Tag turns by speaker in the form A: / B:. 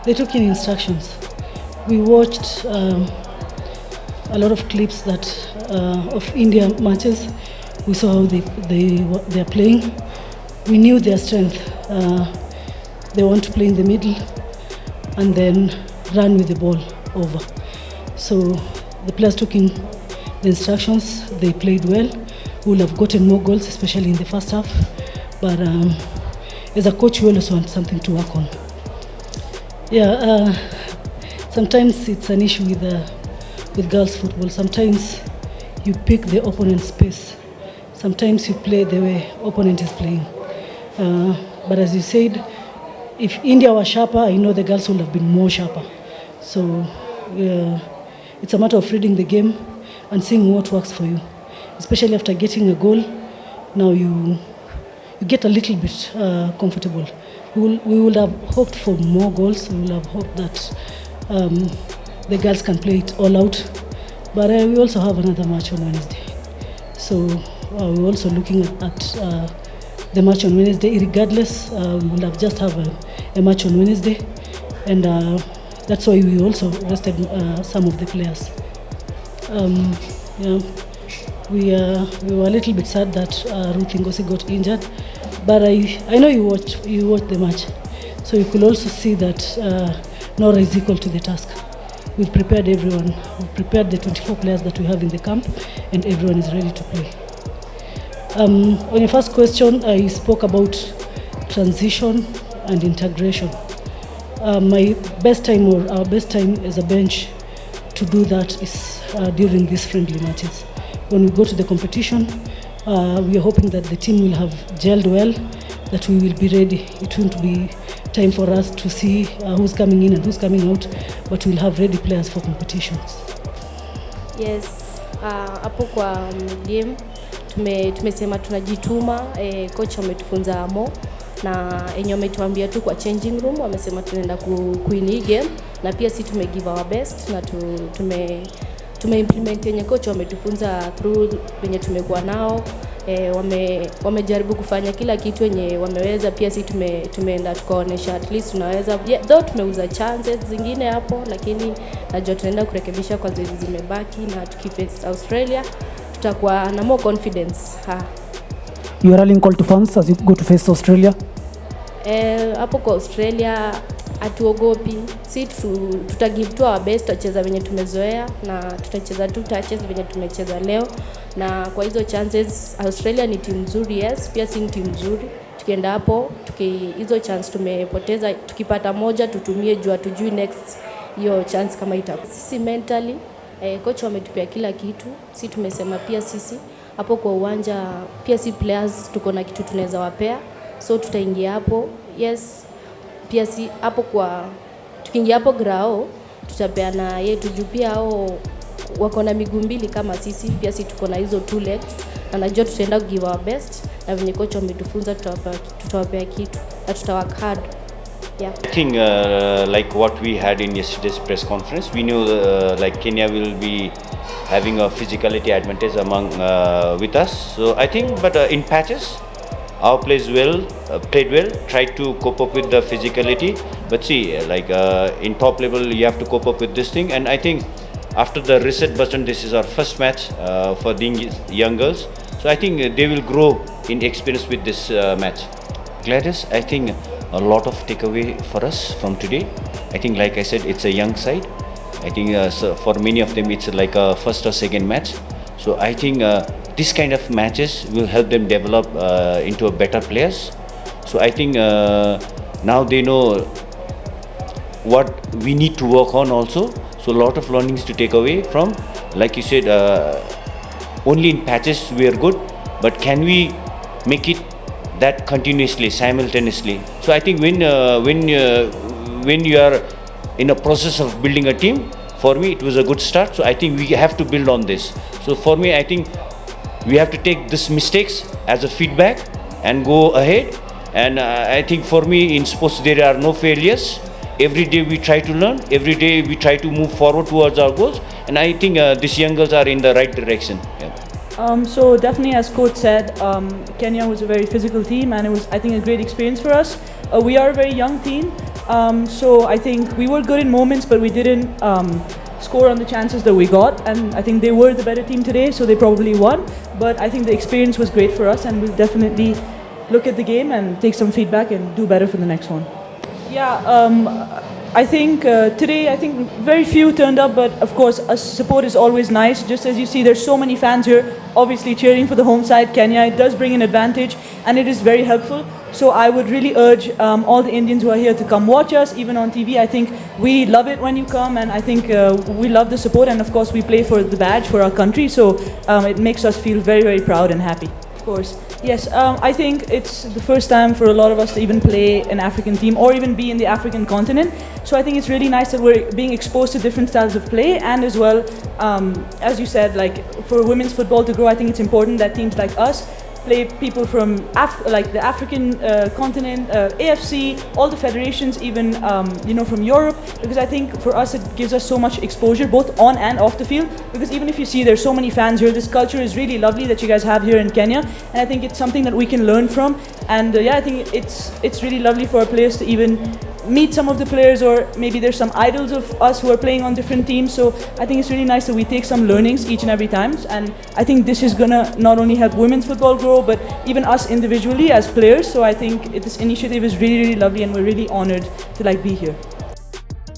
A: They took in instructions. We watched a lot of clips of India matches. We saw how they are playing. We knew their strength. They want to play in the middle and then run with the ball over. So the players took in the instructions. They played well. We would have gotten more goals, especially in the first half. But as a coach, we always want something to work on. Yeah, sometimes it's an issue with girls' football. Sometimes you pick the opponent's pace. Sometimes you play the way opponent is playing. But as you said, if India was sharper, I know the girls would have been more sharper. So it's a matter of reading the game and seeing what works for you. Especially after getting a goal, now you get a little bit comfortable. We would have hoped for more goals. We would have hoped that the girls can play it all out. But we also have another match on Wednesday. So we're also looking at the match on Wednesday. Regardless, we will have just have a match on Wednesday. And that's why we also rested some of the players. We were a little bit sad that Ruth Ngosi got injured. But I know you watched the match. So you could also see that Nora is equal to the task. We've prepared everyone. We've prepared the 24 players that we have in the camp, and everyone is ready to play. On your first question, I spoke about transition and integration. My best time or our best time as a bench to do that is during these friendly matches. When we go to the competition, we are hoping that the team will have gelled well, that we will be ready. It won't be time for us to see who's coming in and who's coming out, but we'll have ready players for competitions.
B: Yes, hapo kwa game tumesema tunajituma. Coach ametufunza mo na enyo ametuambia tu kwa changing room, wamesema tunaenda kuwin hii game, na pia si give our best na implement yenye coach wametufunza through wenye tumekuwa nao. Wamejaribu kufanya kila kitu yenye wameweza. Pia si tumeenda tukaonesha at least tunaweza, though tumeuza chances zingine hapo, lakini najua tunaenda kurekebisha kwa zile zimebaki, na tukiface Australia tutakuwa na more confidence.
C: You are rallying call to fans as you go to face Australia?
B: Hapo kwa Australia hatuogopi. Si tutagive to our best, tutacheza venye tumezoea na tutacheza tu touches venye tumecheza leo. Na kwa hizo chances, Australia ni team nzuri, yes, pia si team nzuri. Tukienda hapo, hizo chance tumepoteza, tukipata moja tutumie, jua tujui next hiyo chance kama itakuwa. Sisi mentally, coach wametupia kila kitu. Si tumesema pia sisi hapo kwa uwanja, pia si players tuko na kitu tunaweza wapea. So tutaingia hapo, yes. Pia si hapo kwa tukiingia hapo grao tutapeana yetu, juu pia hao wako na miguu mbili kama sisi, pia si tuko na hizo two legs, na najua tutaenda give our best, na venye coach ametufunza tutawapea kitu na tutawork hard. Yeah.
D: I think like what we had in yesterday's press conference, we knew like Kenya will be having a physicality advantage among with us. So I think, but in patches, our players played well, tried to cope up with the physicality. But see, like in top level, you have to cope up with this thing. And I think after the reset button, this is our first match for the young girls. So I think they will grow in experience with this match. Gladys, I think a lot of takeaway for us from today. I think, like I said, it's a young side. I think so for many of them, it's like a first or second match. So I think this kind of matches will help them develop into a better players. So I think now they know what we need to work on also. So a lot of learnings to take away from. Like you said, only in patches we are good, but can we make it that continuously, simultaneously? So I think when you are in a process of building a team, for me it was a good start. So I think we have to build on this. So for me, I think we have to take these mistakes as a feedback and go ahead. And I think for me in sports there are no failures. Every day we try to learn, every day we try to move forward towards our goals, and I think these young girls are in the right direction. Yeah.
E: So definitely, as coach said, Kenya was a very physical team, and it was, I think, a great experience for us. We are a very young team, So I think we were good in moments, but we didn't score on the chances that we got. And I think they were the better team today, so they probably won. But I think the experience was great for us, and we'll definitely look at the game and take some feedback and do better for the next one. Yeah, I think today, I think very few turned up, but of course, support is always nice. Just as you see, there's so many fans here, obviously cheering for the home side, Kenya. It does bring an advantage, and it is very helpful. So I would really urge all the Indians who are here to come watch us, even on TV. I think we love it when you come, and I think we love the support, and of course, we play for the badge for our country, so it makes us feel very, very proud and happy. Of course. Yes, I think it's the first time for a lot of us to even play an African team or even be in the African continent. So I think it's really nice that we're being exposed to different styles of play, and as well, as you said, like for women's football to grow, I think it's important that teams like us play people from like the African continent, AFC, all the federations, even from Europe, because I think for us it gives us so much exposure both on and off the field, because even if you see there's so many fans here, this culture is really lovely that you guys have here in Kenya, and I think it's something that we can learn from, and I think it's really lovely for our players to even meet some of the players, or maybe there's some idols of us who are playing on different teams. So I think it's really nice that we take some learnings each and every time, and I think this is gonna not only help women's football grow, but even us individually as players. So I think this initiative is really, really lovely, and we're really honored to be here.